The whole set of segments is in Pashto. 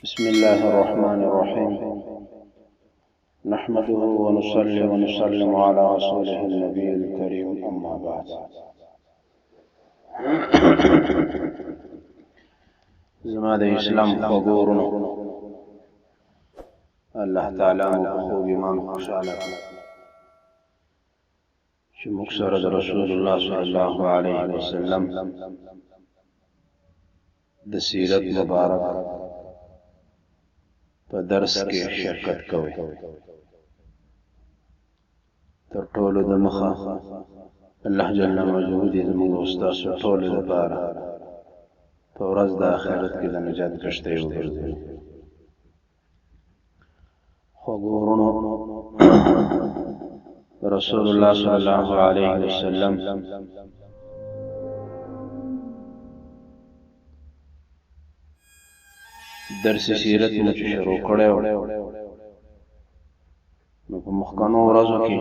بسم الله الرحمن الرحيم. نحمده ونصلي ونسلم على رسوله النبي الكريم، أما بعد. زما د اسلام خوګورونو الله تعالی مو په خوب ایمان خوشاله کړ چې موږ سره د رسول الله صلی الله علیه وسلم د سیرت مبارک په درس کې شرکت کوي. تر ټولو د مخه الله جل مجهود دې زموږ استاد ټول لپاره په ورځ د آخرت کې د نجات کشته وګرځي. خوګورونو رسول الله صلی الله علیه وسلم درس سیرت مو چې شروع کړو نو په مخکنو ورځو کې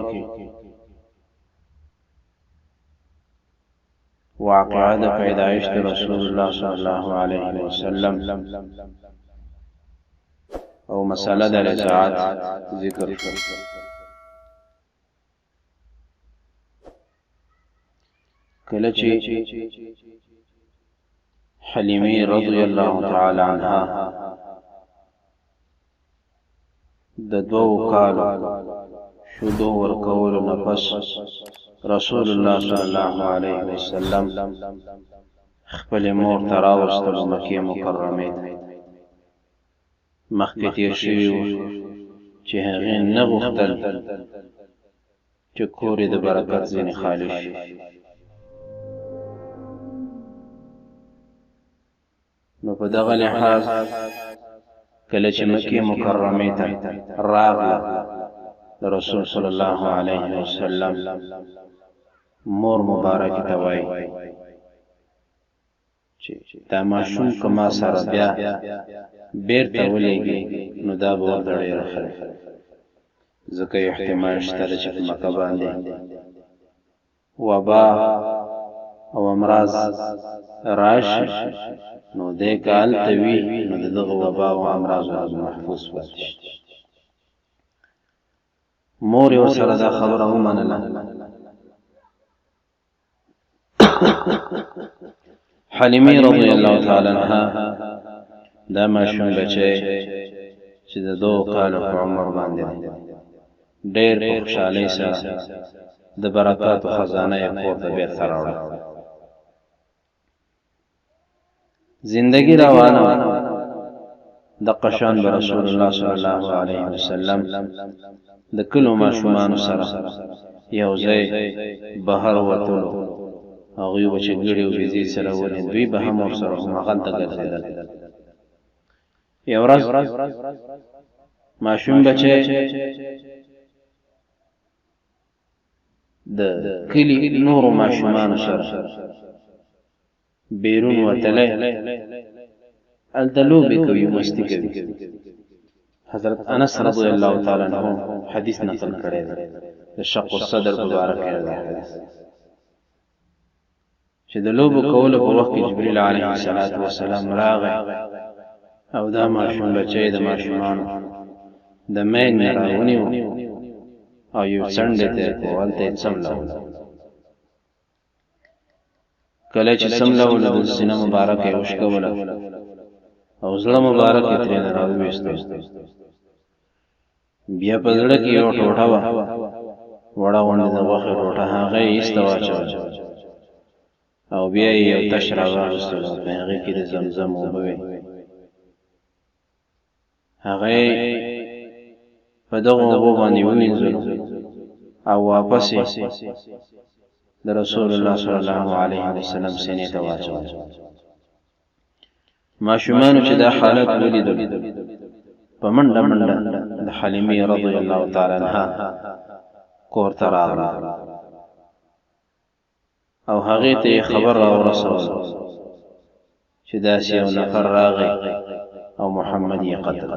واقعه د پیدایش د رسول الله صلی الله علیه وسلم او مسأله د رضاعت ذکر شو. کله چې حلیمه رضی الله تعالی عنها د 2 کالو شودو ورکولو نه پس رسول الله صلی الله علیه وسلم خپل مور ته راوستلو مکې مکرمې ته. مخکې تیر شوي وو چې هغې نه غوښتل چې کور یې د برکت ځینې خالي شي. نو په دغه لحاظ کله چې مکې مکرمې ته راغله د رسول صلی الله علیه وسلم مور مبارک ته وایي چې دا ماشوم که ما سره بیا بیرته ولېږي نو دا به ورته ډېره ښه وي، ځکه احتمال شته ده چې په مکه باندې وبا او امراض راشي، نو دې که هلته وي نو د دغه وبا او امراضو نه محفوظ پاتې شي. مور یې ورسره دا خبره ومنله. حلیمه رضی الله تعالی عنها دا ماشوم بچی چې د 2 کالو په عمر باندې ډېر په خوشحالۍ سره د برکاتو خزانه یې کور ته بېرته راوړه. زندگی روانه د قشان به رسول الله صلی الله علیه وسلم د کلو ماشومانو سره یو ځای بهر وتلو. هغوی به چې ګړي او بیزې سره ولې دوی به هم ورسره هماغلته ګرځېدل. یو ورځ ماشوم بچی د کلي نورو ماشومانو سره بیرون وتلی، هلته لوبې کوي، مستي کوي. حضرت انس رضی الله تعالی عنہ حدیث نقل کړی دی د شق الصدر مبارک دی حدیث، چې د لوبو کولو په وخت کې جبرئیل علیه السلام راغی او دا ماشوم بچی د ماشومانو د مین نه راونیو او یو څنډې ته هلته یې څملوله. کله چې څملوله د سینه مبارکه یې وشکوله او زړه مبارک یې ترېنه راوویسته. بیا په زړه کې یو ټوټه وه، وړه غوندې د غوښې ټوټه، هغه یې ایسته واچوله او بیا یې یو تش راواخیستل او په هغې کې د زمزم اوبه وې. هغه یې په دغو اوبو باندې ووینځلو او واپس یې د رسول الله صلی الله علیه وسلم سینې ته واچول. ماشومانو چې دا حالت ولیدل په منډه منډه د حلیمې رضی الله تعالی عنها کور ته راغله او هغې ته یې خبر راورسول چې داسې یو نفر راغی او محمد یې قتل.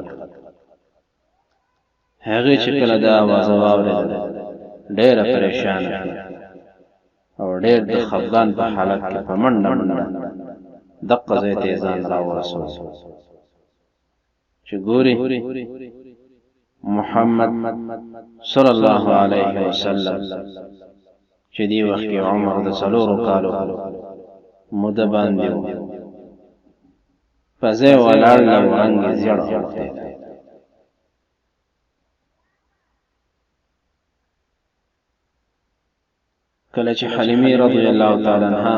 هغې چې کله دا اوازه واورېدله ډېره پریشانه شوه او ډېر د خفګان په حالت کې په منډه منډه دقه ځای ته ځان راورسول. چې ګوري محمد صلی الله علیه وسلم چې دی وخت عمر د 4 کالو موده باندې و فزه ولړ رنگ زیړ اوخته کله چې حلیمه رضی الله تعالی عنها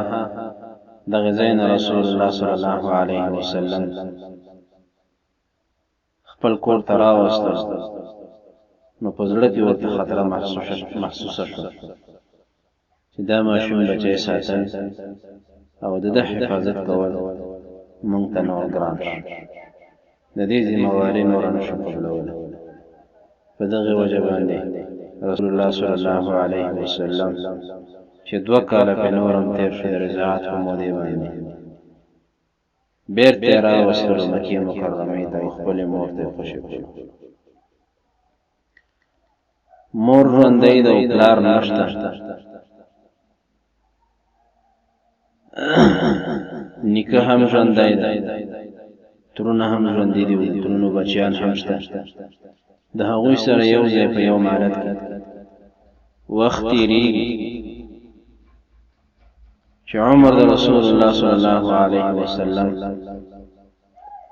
د غزین رسول الله صلی الله علیه وسلم خپل کور ته راوستل نو په زړه کې ورته خطر محسوسه شو چې دا ماشوم بچی ساتل او د حفاظت کول مونږ ته نور ګران شو د دې ذمہواری نور نشو قبولول په دغه وجه باندې رسول الله صلی الله علیه وسلم چې 2 کاله په نورم تیر شو د رضاعت په موده باندې بیرته راوستل مکه مکرمه ته خپل مور ته خوشی کړو مور ژوندۍ د پلار نشته نیکه هم ژوندۍ ده ترونه هم ژوندۍ دي ترونو بچیان هم شته د هغوی سره یو ځای په یو مالت کې وخت تیریږي چې عمر د رسول الله صلی الله علیه وسلم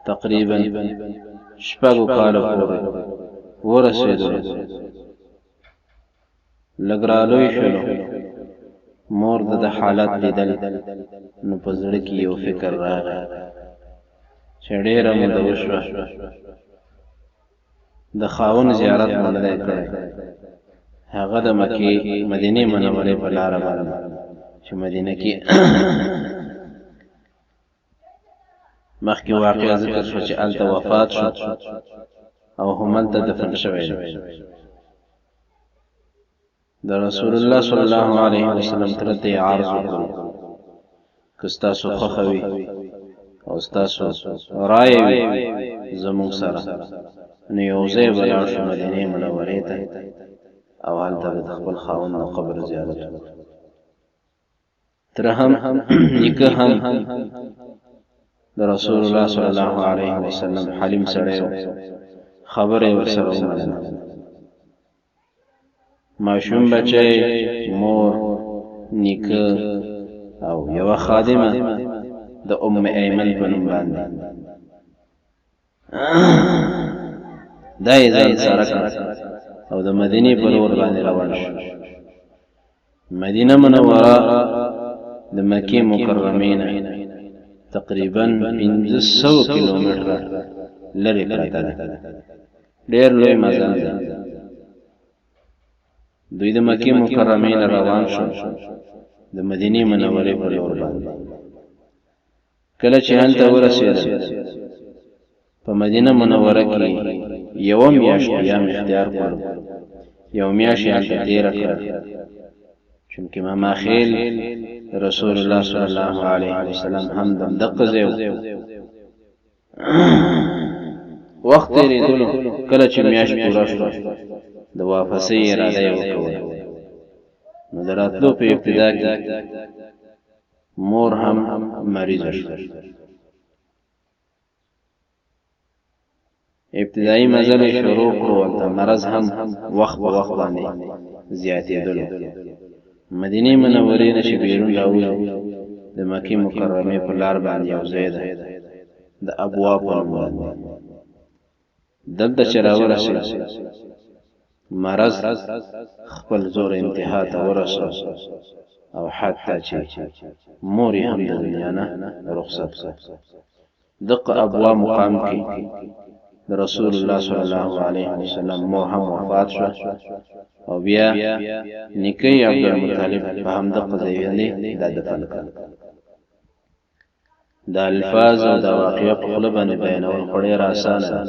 تقریبا 6 کال پورې ورسېدو لګرالوی شلو مور د حالت لیدل نو په زړه کې یو فکر راغی چې ډېره موده وشوه د خاون زیارت نه دی کړی هغه د مکې مدینه منورې په لار باندې چې مدینه کې مخکې واقعا ذکر شو چې الته وفات شو او هملته دفن شوی د رسول الله صلی الله علیه وسلم ترته عرض وکړ کستا سو خوخوي او تاسو رائے زمون سره نو یو ځای ولاړ شو مدینه منورې ته او هلته د خپل خاوند قبر زیارت تر هم نیکه هم د رسول الله صلی الله علیه وسلم حلیم سره خبره ورسره ومنله ماشوم بچی مور نیکه او یو خادمه د ایمن په نوم باندې دای ځان سره او د مدینه په لور باندې روان شو مدینه منوره د مکه مکرمه نه تقریبا 500 کیلومتر لري پراته ده ډېر لوی مزل ده دوی د مکه مکرمه نه روان شو د مدینه منورې په لور باندې کله چې هلته ورسېدل په مدینه منوره کې یو میاشت قیام اختیار کړ یو میاشت هلته تیر کړ چونکې ما خیل رسول الله صلی الله علیه وسلم هم دغه ځای وخت لري کله چې میاشت پوره شو د واپسې اراده وکړه نو دراتلو په ابتدا کې مور هم مریض شو ابتدایي مزل شروع کړو ته مرض هم وخت په وخت باندې زیاتېدل مدینه منورې نشي بیرون راوځي د مکه مکرمه په لار باندې یو ځای ده د ابواب په نوم باندې دلته چې راورسېد مرض خپل زور انتها ته ورسو او حتی چې مور هم د دنیا نه رخصت شو دغه ابواب مقام کې رسول الله صلی الله علیه وسلم مور هم وفات شو او بیا نیکه عبدالمطلب په هم دغه ځای باندې د دفن کړ د الفاظ او د واقعې په خپل باندې بیانول ډېر آسان ده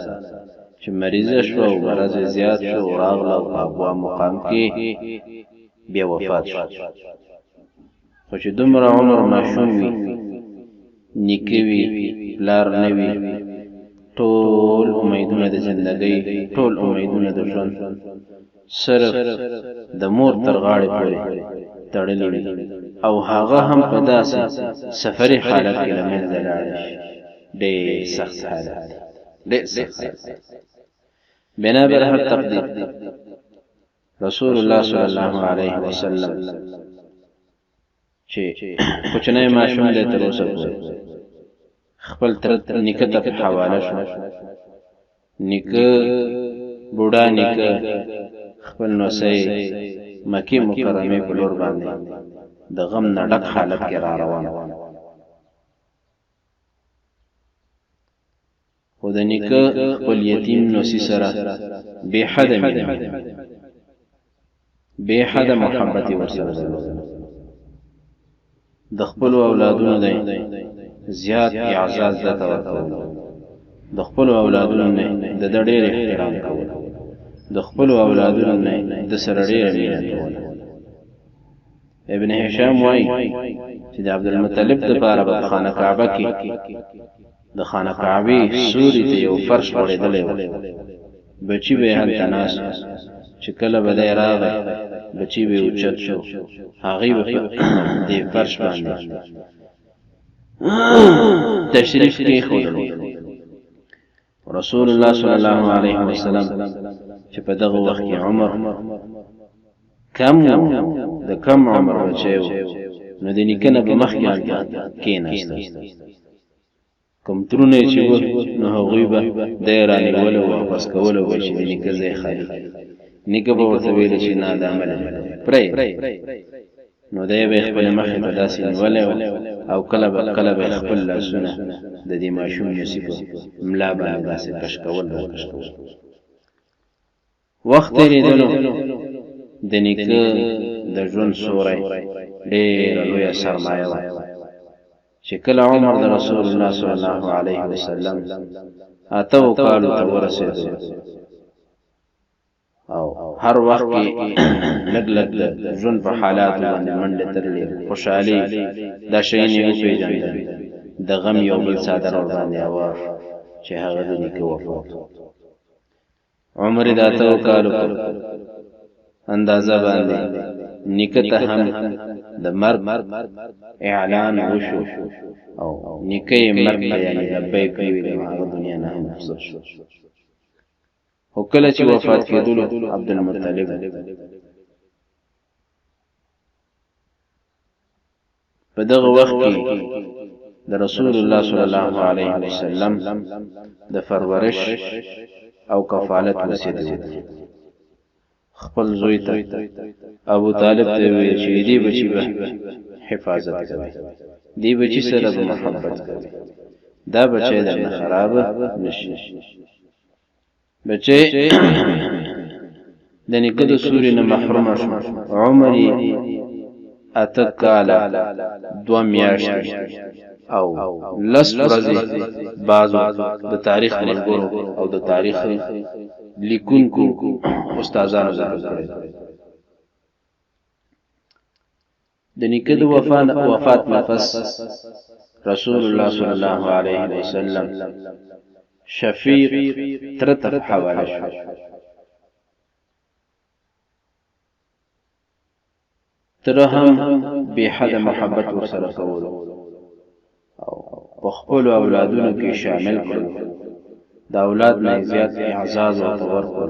چې مریض شو او مرض زیات شو راغله او ابواب مقام کې بیا وفات شو خو چې دومره عمر ماشوم وي نیکه وي پلار نه وي ټول امیدونه د ژوندۍ ټول امیدونه د ژوند صرف د مور تر غاړې پورې تړلې او هغه هم په داسې سفري حالت کې له منځه لاړ شي ډېر سخت حالت ډېر سخت بنا بر هر تقدیر رسول الله صلی الله علیه وسلم چې کوچنی ماشوم دې تر اوسه خپل تر نیکه ته حواله شو، نیکه بوډا نیکه خپل نوسې مکه مکرمه په لور باندې د غم نه ډک حالت کې را روان. خو د نیکه خپل یتیم نوسی سره بے حد مینه بے حد محبت ورسره د خپل اولادونو دی زیات اعزاز د توکل، د خپل اولادونو نه د ډېر احترام کول، د خپل اولادونو نه د سره ډېر مینه کول. ابن هشام وایي چې د عبدالمطلب د پاره په خانه کعبه کې د خانه کعبه سوري ته یو فرش وړېدلی و. بچی به هلته ناست چې کله به دی راغی بچی به اوچت شو، هغې به دې فرش باندې تشریف کېښودلو. رسول الله صلی الله علیه وسلم چې په دغه وخت کې عمر کم د کم عمر بچی و، نو د نیکه نه به مخکې هلته کېناسته. کوم ترونه چې و نو هغوی به دی رانیولی و واپس کولی و چې د نیکه ځای خالي. نیکه به ورته ویلې چې نه دا عمل پرېږده، نو دی به یې خپلې مخې ته داسې نیولی و او کله به خپل لاسونه د دې ماشوم نوسي په ملا باندې داسې کش کول او کش کول. وخت تېرېدلو د نیکه د ژوند سوری ډېره لویه سرمایه وه چې کله عمر د رسول الله صلی الله علیه وسلم 8 کالو ته ورسېدو او هر وخت کې لږ لږ د ژوند په حالاتو باندې منډې ترلې، خوشحالي دا شیان یې وپېژندل. د غم یو بل څادر ورباندې هوار چې هغه د نیکه وفات. عمر د 8 کالو په اندازه باندې نیکه ته هم د مرګ اعلان وشو او نیکه یې مرګ ته یعنې لبیک ویلې، هغه دنیا نه هم رخصت شو. خو کله چې وفات کېدلو عبدالمطلب په دغه وخت کې د رسول الله صلی الله علیه وسلم د پرورش او کفالت وسیله و. خپل زوی ته ابو طالب ته ویل چې دې بچی به حفاظت کوي، دې بچی سره به محبت کوي، دا بچی درنه خراب نشي. بچی د نیکه د سوري نه محروم شو. عمر یې 8 کاله 2 میاشتې او 10 ورځې. بعضو د تاریخ ملګرو او د تاریخ لیکونکو استادانو ذکر کړی. د نیکه د وفات نفس رسول الله صلی الله علیه وسلم شفیق ترته حواله شو. تره هم بے حد محبت ورسره کولو او په خپل اولادونو کې شامل کړو. د اولاد نه زیات اعزاز او ورکړ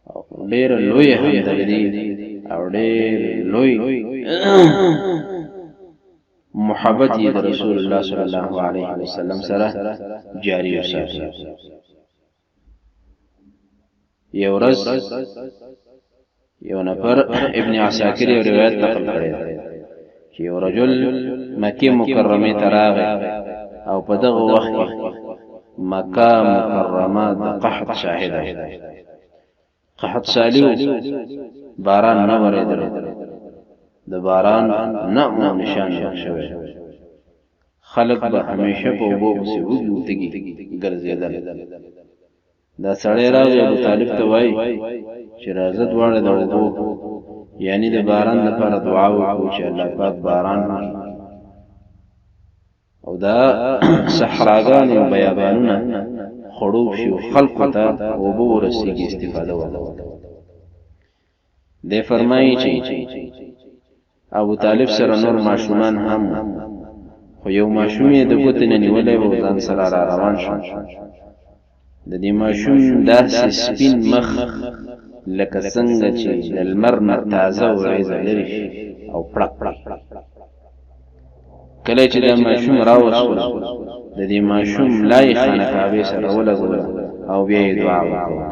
او ډېر لوی همدردي او ډېر لوی محبت یې د رسول الله صلی الله علیه وسلم سره جاری وساتي. یو ورځ یو نفر ابن عساکر یو روایت نقل کړی چې یو رجل مکه مکرمه ته راغی او په دغه وخت کې مکه مکرمه د قحط شاهده، قحط سالیو، باران نه ورېدل، د باران نه مو نشان شوی. خلق به همیشه په اوبو پسې وږي ګرځېدل. دا سړی راغی ابو طالب ته وایي چې راځه دواړه د اوبو یعنی د باران لپاره دعا وکړو چې الله پاک باران وکړي. او دا صحراګانې او بیابانونه خړوب شي او خلقو ته اوبه ورسېږي، استفاده وکړو. دی فرمایي چې ابو طالب سره نور ماشومان هم خو یو ماشوم یې د ګوتې نه نیولی و ځان سره را روان شو. د دې ماشوم داسې سپین مخ لکه څنګه چې د لمر نه تازه وریځه لرې شي او پړق پړق. کله چې دا ماشوم راوستل د دې ماشوم لای خانه کعبې سره ولګوله او بیا یې دعا وکړه.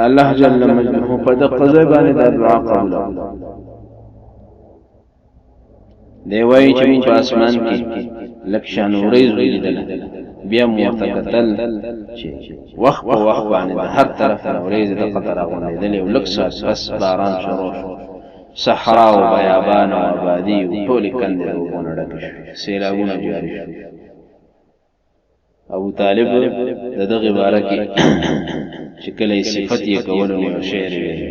الله جل مجده په دغه ځای باندې دا دعا قبول کړه. دی وایي چې موږ په اسمان کې لږ شان وریځ ولیدله، بیا مو ورته کتل چې وخت په وخت باندې د هر طرف نه وریځې دغه راغونډېدلې او لږ ساعت پس باران شروع شو. صحرا او بیابان او آبادي او ټولې کندې د اوبو ډکې شوې، سیلابونه جاري شول. ابو طالب د دغه باره کې چې کله یې صفت یې کولو نو یو شعر ویلی،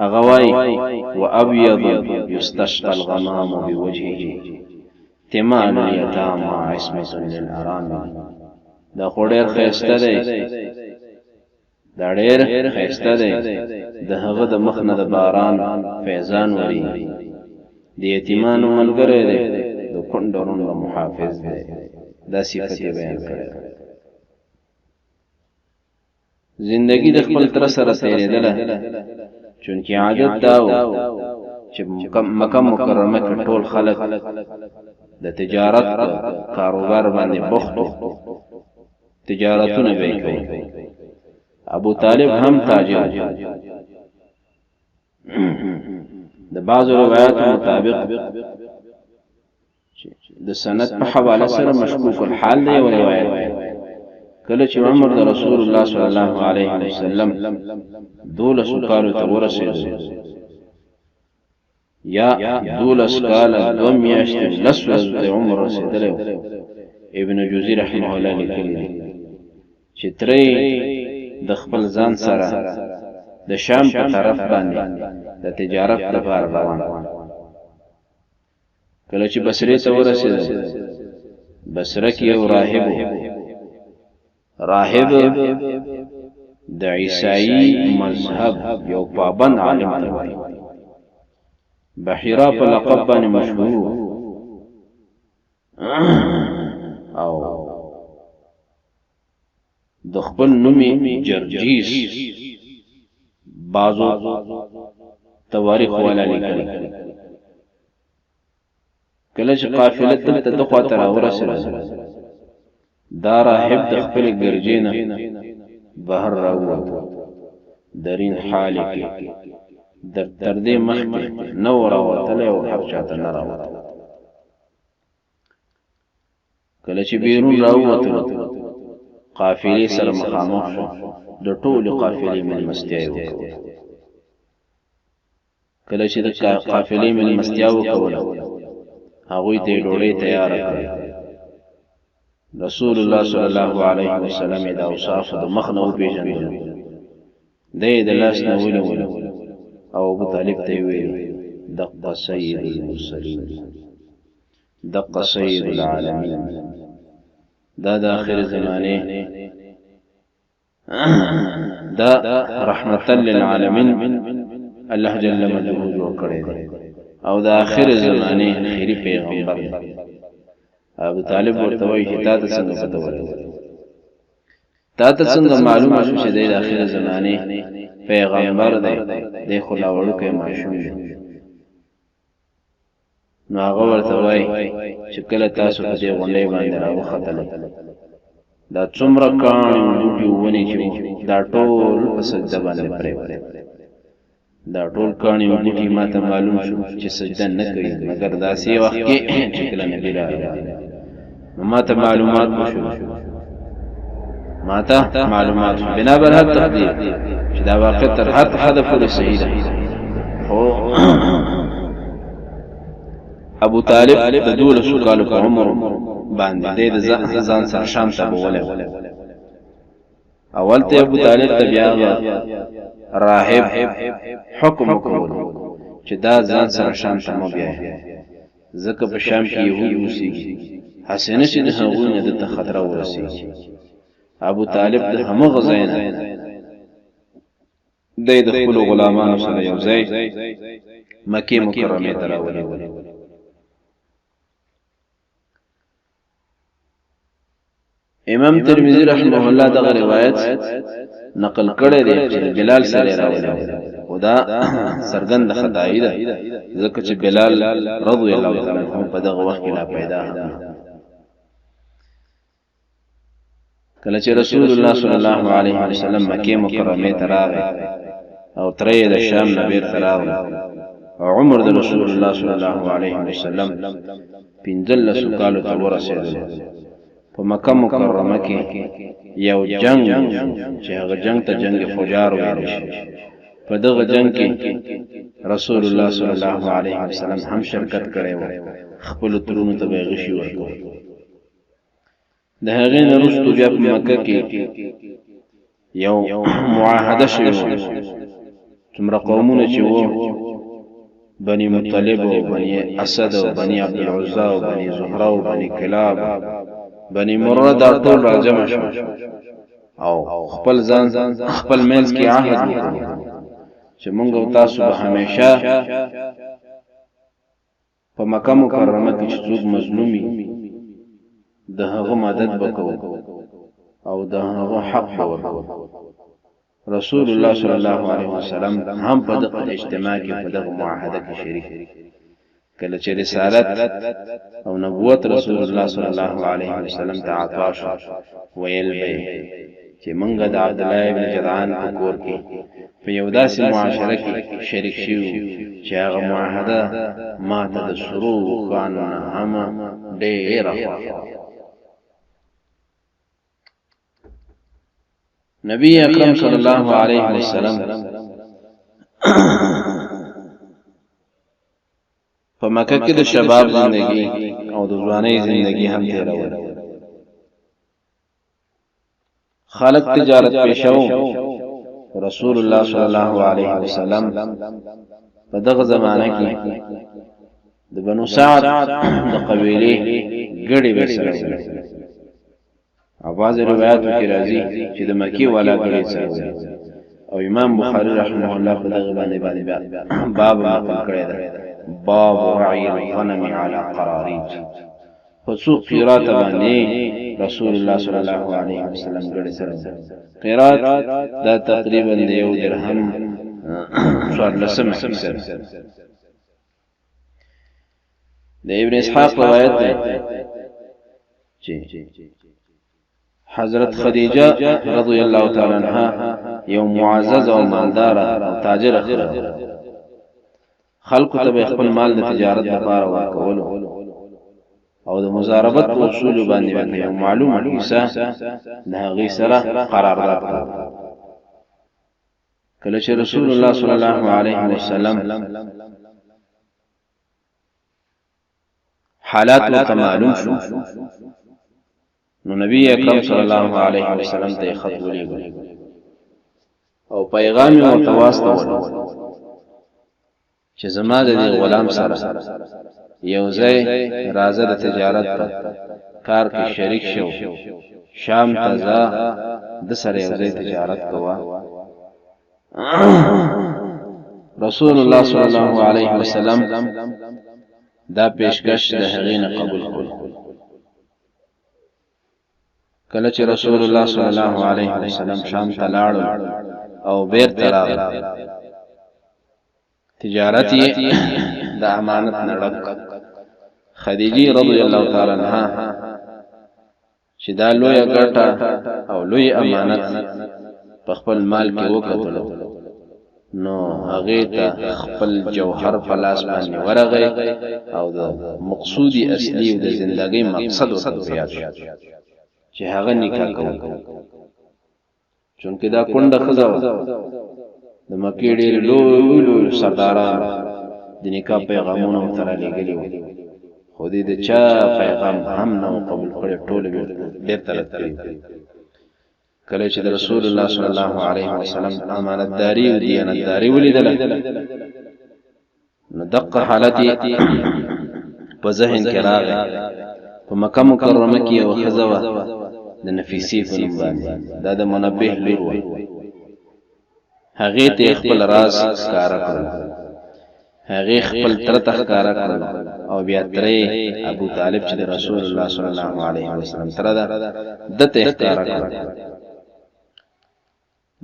هغه وایي: وابیض یستسقى الغمام بوجهه تمال الیتام عصمة للارامل. دا خو ډېر ښایسته دی، دا ډېر ښایسته دی، د هغه د مخ نه د باران فیضان وري، د یتیمانو ملګری دی، د کونډو محافظ دی. دا صفت یې بیان کړی. زندگی د خپل تر سره تیرېدله، چونکې عادت دا و چې مکه مکرمه کې ټول خلک د تجارت کاروبار باندې بوخت وو، تجارتونه به یې کوي. ابو طالب هم تاجر د بعضو روایاتو مطابق د سند په حواله سره مشکوک الحال دی. یو روایت کله چې عمر د رسول الله صلی الله علیه وسلم 12 کالو ته ورسېد، یا 12 کاله 2 میاشتې لس ورځې ته عمر رسېدلی، ابن جوزی رحمه الله لیکلي چې ترې د خپل ځان سره د شام په طرف باندې د تجارت لپاره روان. کله چې بصرې ته ورسېد، بصره کې یو راهب د عیسائی مذهب یو پابند عالم ته وایي، بحیرا په لقب باندې مشهور او د خپل نومي جرجیس بعضو تواریخ والا لیکل. کله چې قافله دلته د خواته راورسېده، دا راهب د خپل ګرجې نه بهر راووت، درین حال کې تر دې مخکې نه و راوتلی او هر چاته نه راوتلی. کله چې بیرون راووتلو، قافلې سره مخامخ شو، د ټولې قافلې مېلمستیا یې وکړه. کله چې د قافلې مېلمستیا وکړله، هغوی ته یې ډوډۍ تیاره کړه. رسول الله صلی الله علیه وسلم د اوصافو د مخ نه وپېژندل، دی یې د لاس نه ونیول او ابو طالب ته یې ویل: دقه سید المرسلین، دقه سید العالمین. دا د آخر زمانه، دا رحمتا للعالمین الله جل مجده جوړ کړی دی او د آخر زمانه اخیری پیغمبر. ابو طالب ورته وایي چې تا ته څنګه پته ولګېده، تا ته څنګه معلومه شو چې دی د آخر زمانه پیغمبر دی، دی خو لا وړوکی ماشوم دی. نو هغه ورته وایي چې کله تاسو په دې غونډۍ باندې راوختلئ، دا څومره کاڼي بوټي ونې چې دا ټول په سجده باندې پرېوتل، دا ټول کاڼي بوټي ما ته معلوم شو چې سجده نه کوي مګر داسې وخت کې چې کله نبي راغلی. نو ما ته معلومات وشو، ما ته معلومات شو بنابر هر تقدیر چې دا واقع تر هر حد پورې صحیح ده. خو ابو طالب د 12 کالو په عمر باندې د ځان سره شام ته بوله. اول ته ابو طالب ته بیا راهب حکم وکړ چې دا ځان سره شام ته مو بیا، ځکه په شام کې یهود اوسېږي، حسنه چې د هغوی نه د خطر ورسېږي. ابو طالب د همغه ځای نه د خپل غلامانو سره یو ځای مکې مکرمې ته راولېږه. امام ترمذی رحمه الله دغه روایت نقل کړی دی چې بلال سره راوړی خدا سرګند خدای ده ځکه چې بلال رضی الله تعالی عنہ په دغه وخت کې لا پیدا کله چې رسول الله صلی الله علیه وسلم مکه مکرمه ته راغی او ترې د شام نبی ته راغی او عمر د رسول الله صلی الله علیه وسلم پنځل سکالو ته ورسېدل په مکه مکرمه کې یو جنگ چې هغه جنگ ته جنگ فجار ویل شي په دغه جنگ کې رسول الله صلی الله علیه وسلم هم شرکت کړی و خپل ترونو ته غشي ورکړ د هغې نه وروسته بیا په مکه کې یو معاهده شوې څومره قومونه چې وو بني مطلب او بني اسد او بني عبد العزى او بني زهره او بني کلاب بني مره دا ټول راجمع شو او خپل ځان خپل منځ کې عهد وکړ چې موږ تاسو به همیشه په مکه مکرمه کې چې څوک مظلومي د هغه مدد وکړو او د هغه حق ورکړو رسول الله صلی الله علیه وسلم هم په دغه اجتماع کې په دغه معاهده کې شریک کله چې رسالت او نبوت رسول الله صلی الله علیه وسلم ته عطا شو ویل به چې موږ د عبد الله ابن جدعان په کور کې په یو داسې معاشره کې شریک شو چې هغه معاهده ماته د سرور خان هم ډېره نبی اکرم صلی الله علیه وسلم په مکه کې د شباب زندگی او د ځوانۍ زندگی هم تیروله خلق تجارت پیشو رسول الله صلی الله علیه وسلم په دغه زمانه کې د بنو سعد د قبیله ګړي وسره اواز روایتو کې راځي چې د مکی والا ګړي سره او امام بخاری رحمه الله په دغه باندې باب نقل کړی دی باب رعی الغنم علی قرارید خصوص قرات باندې رسول الله صلی الله علیه وسلم ګړي سره قرات دا تقریبا د یو درهم څوار لسمه حصہ د ابن اسحاق روایت ده چې حضرت خدیجه رضی الله تعالی عنها یو معزز او مالدار او تاجر خلق ته خپل مال د تجارت لپاره ورکول او د مزاربت په اصول باندې یو معلومه حصہ د هغه سره قرارداد کړ کله چې رسول الله صلی الله علیه وسلم حالات معلوم شو نو نبی اکرم صلی الله علیه وسلم ته خط ولېږه او پیغام یې ورته واستول چې زما د غلام سره یو ځای راځه د تجارت په کار کې شریک شو شام ته ځه د سره یو ځای تجارت کوه رسول الله صلی الله علیه وسلم دا پیشکش د هغې نه قبول کړ کله چې رسول الله صلی الله علیه وسلم شام ته لاړ او بیرته راغی تجارت یې د امانت نه ډک خدیجه رضی الله تعالی عنها چې دا لوی ګټه او لوی امانت په خپل مال کې وکړل نو هغه ته خپل جوهر په لاس باندې ورغی او د مقصودی اصلي د ژوندۍ مقصد ورته یاد چې هغه نکاح کوي چونکه دا کونډه خزا د مکې ډېر لوی سرداران د نکاح پیغامونه تر لګلی و خو دې د چا پیغام هم نه قبول کړي ټول به تر کله چې رسول الله صلی الله علیه وسلم امانتداري او دیانتداري ولیدل نو دغه حالت په ذهن کې راغی په مکه مکرمه کې او خزوا د نفیسی په نوم باندې دا د منبه لور و هغه ته خپل راز ښکارا کړ هغه خپل تر تخکارا کړل او بیا ترې ابو طالب چې رسول الله صلی الله علیه وسلم تر د تخکارا کړل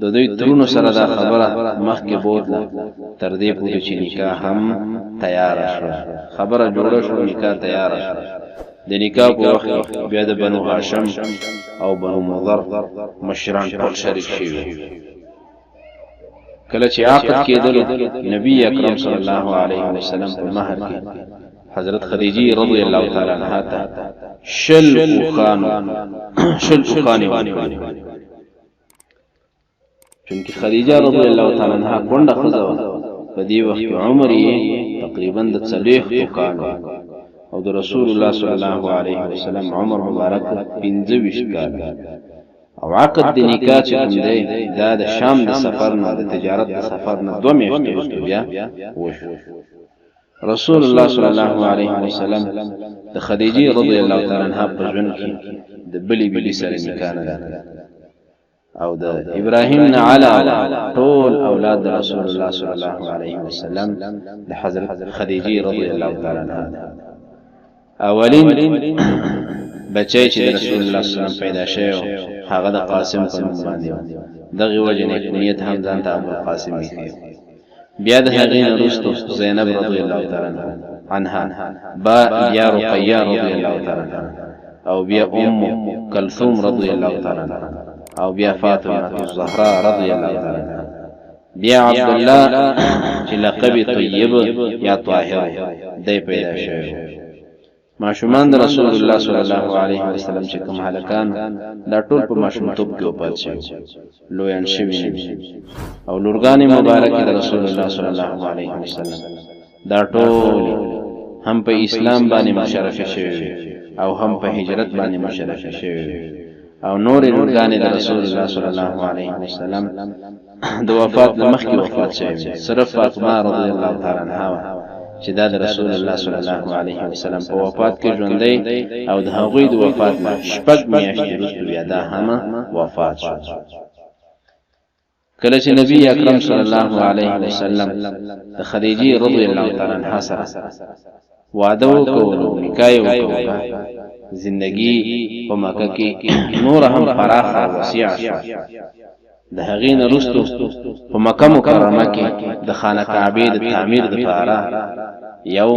د دوی ترونو سره دا خبره مخکې بوتله تر دې پورې چې نکاح هم تیار شو خبره جوړه شو نکاح تیار شو د نکاح په وخت بیا د بنو هاشم او بنو مضر مشران ټول شریک شوي کله چې عقد کېدل نبی اکرم صلی الله علیه وسلم په مهر کې حضرت خدیجه رضی الله تعالی عنها ته شل اوخانی چونکه خدیجه رضی الله تعالی عنها کونډه ښځه وه په دې وخت عمر یې تقریبا د 40 کالو او د رسول الله صلی الله علیه وسلم عمر مبارک 25 کال او عقد د نکاح چې کوم دی دا د شام د سفر نه د تجارت د سفر نه 2 میاشتې وروسته بیا وشو رسول الله صلی الله علیه وسلم د خدیجه رضی الله تعالی عنها په ژوند کې د بلی سره نکاح نه او د ابراهیم نه علاوه ټول اولاد د رسول الله صلی الله علیه وسلم د حضرت خدیجه رضی الله تعالی عنها اولین بچی چې رسول الله صلی الله علیه وسلم پیدا شوی هغه د قاسم په نوم باندې دغه وجه نه کنیت هم ځان ته ابو قاسم یې بیا د هغې نه وروسته زینب رضی الله تعالی عنها با یا رقیه رضی الله تعالی عنها او بیا ام کلثوم رضی الله تعالی عنها او بیا فاطمه الزهراء رضی الله تعالی عنها بیا عبد الله چې لقب طیب یا طاهر دی پیدا شوی ماشومان د رسول الله صلی الله علیه وسلم چې کوم هلکان دا ټول په ماشومتوب کې وفات شوي لویان شوي او لورګانې مبارکې د رسول الله صلی الله علیه وسلم دا ټول هم په اسلام باندې مشرفه شوي او هم په هجرت باندې مشرفه شوي او نور لورګانې د رسول الله صلی الله علیه وسلم د وفات مخکې وفات شوي صرف فاطمه رضی الله تعالی عنها چې دا د رسول الله صلی الله علیه وسلم په وفات کې ژوندۍ او د هغوی د وفات نه شپږ میاشتې وروسته بیا دا هم وفات شو کله چې نبی اکرم صلی الله علیه وسلم د خدیجه رضی الله تعالی عنها سره وعده وکړو نکاح وکړو زندگی په مکه کې نور هم فراخه وسیع شو د هغې نه وروسته په مکه مکرمه کې د خانه کعبې د تعمیر دپاره یو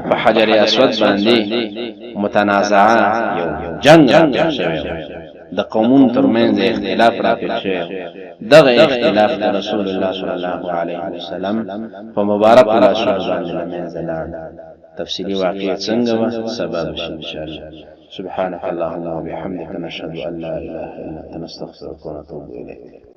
په حجر اسود باندې متنازعه یو جنګ راپېښ شوی د قومونو ترمنځ اختلاف راپېښ شوی دغه اختلاف د رسول الله صلی الله علیه وسلم په مبارک لاسونو باندې له منځه لاړ تفصیلي واقعه څنګه وه سبا به شي انشاءالله سبحانك اللهم وبحمدك نشهد ان لا اله الا انت نستغفرك ونتوب اليك